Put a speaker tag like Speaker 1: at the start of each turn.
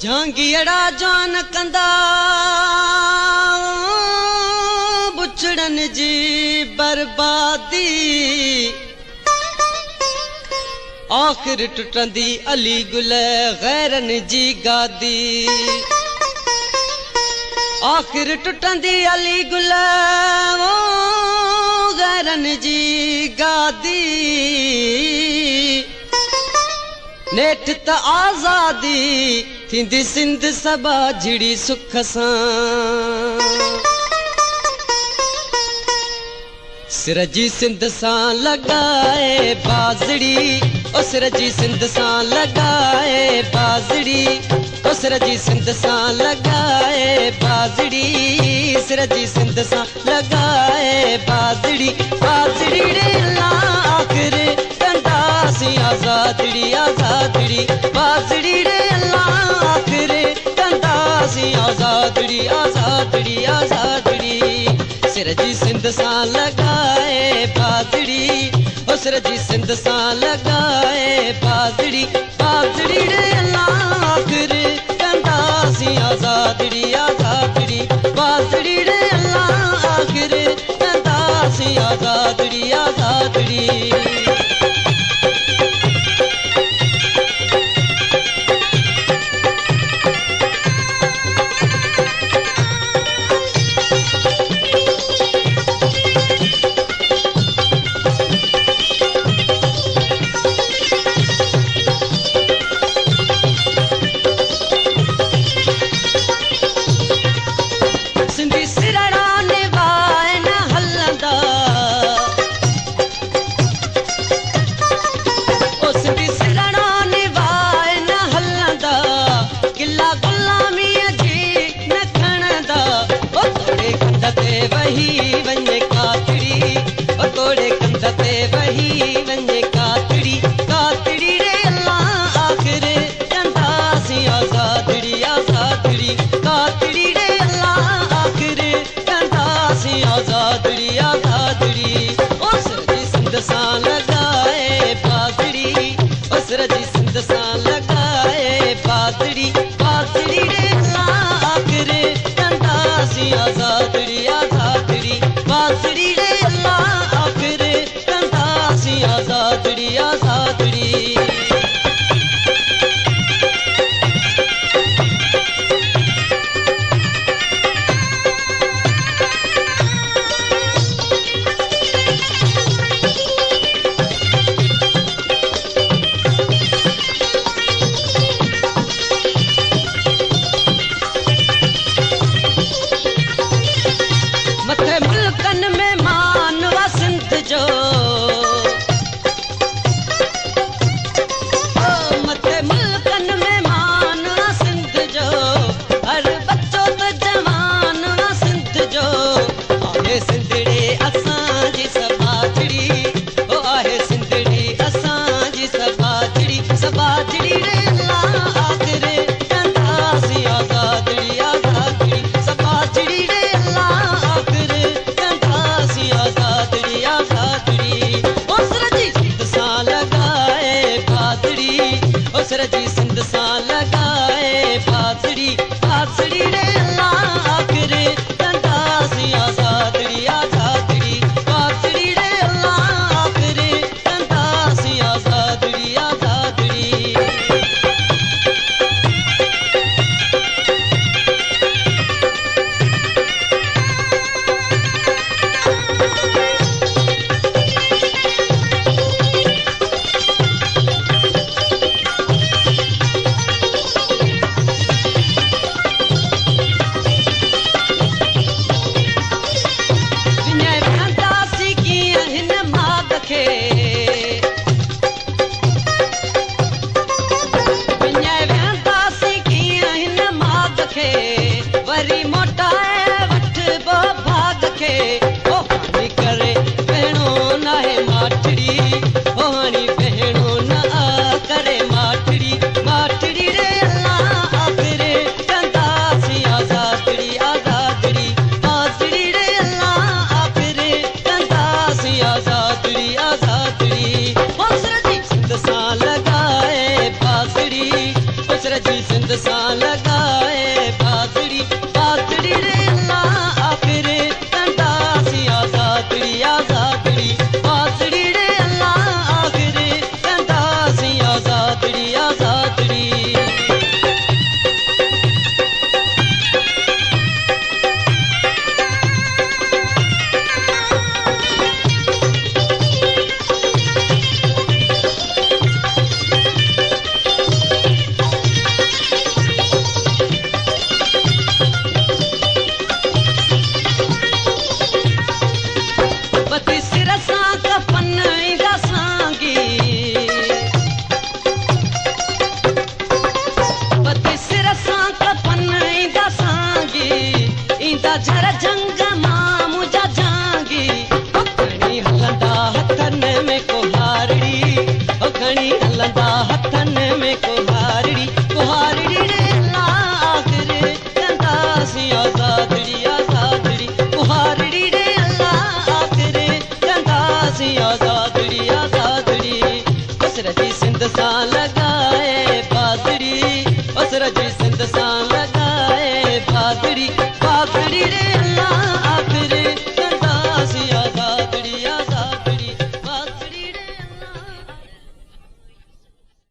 Speaker 1: झांगीअड़ा जान कंदा बुछड़न जी बर्बादी आखिर टुटंदी अली गुल गैरन जी गादी आखिर टुटंदी अली गुल गैरन जी गादी नेठ त आज़ादी थींदी सिंध सबा झिड़ी सुख सां सिर जी सिंध सां लॻाए बाज़ड़ी ओ सिर जी सिंध सां लॻाए बाज़ड़ी ओ सिर जी सिंध सां लॻाए बाज़ड़ी सिर जी सिंध सां लॻाए बाज़ड़ी बाज़ड़ी रे आख़िर कंदासीं आज़ादड़ी आज़ादड़ी बाज़ड़ी रे आख़िर कंदासीं आज़ादड़ी आज़ादड़ी आज़ादड़ी सिर जी सिंध सां लॻाए बाज़ड़ी ओ सिर जी सिंध सां लॻाए बाज़ड़ी बाज़ड़ी रे आख़िर कंदासीं आज़ादड़ी आज़ादड़ी बाज़ड़ी रे आख़िर कंदासीं आज़ादड़ी आज़ादड़ी सिंध सां लॻाए बाज़ड़ी बाज़ड़ी रे अल्लाह आख़िर कंदासीं आज़ादड़ी आज़ादड़ी बाज़ड़ी रे अल्लाह आख़िर कंदासीं आज़ादड़ी आज़ादड़ी झर जंग मां मुंहिंजा जांगी खणी हलंदा हथनि में कुहारड़ी खणी हलंदा हथनि में कुहारड़ी कुहारड़ी रे अल्लाह आख़िर कंदासीं आज़ादड़ी आज़ादड़ी कुहारड़ी रे अल्लाह आख़िर कंदासीं आज़ादड़ी आज़ादड़ी असर जी सिंध सां लॻाए बाज़ड़ी असर जी सिंध सां लॻाए बाज़ड़ी बाज़ड़ी रे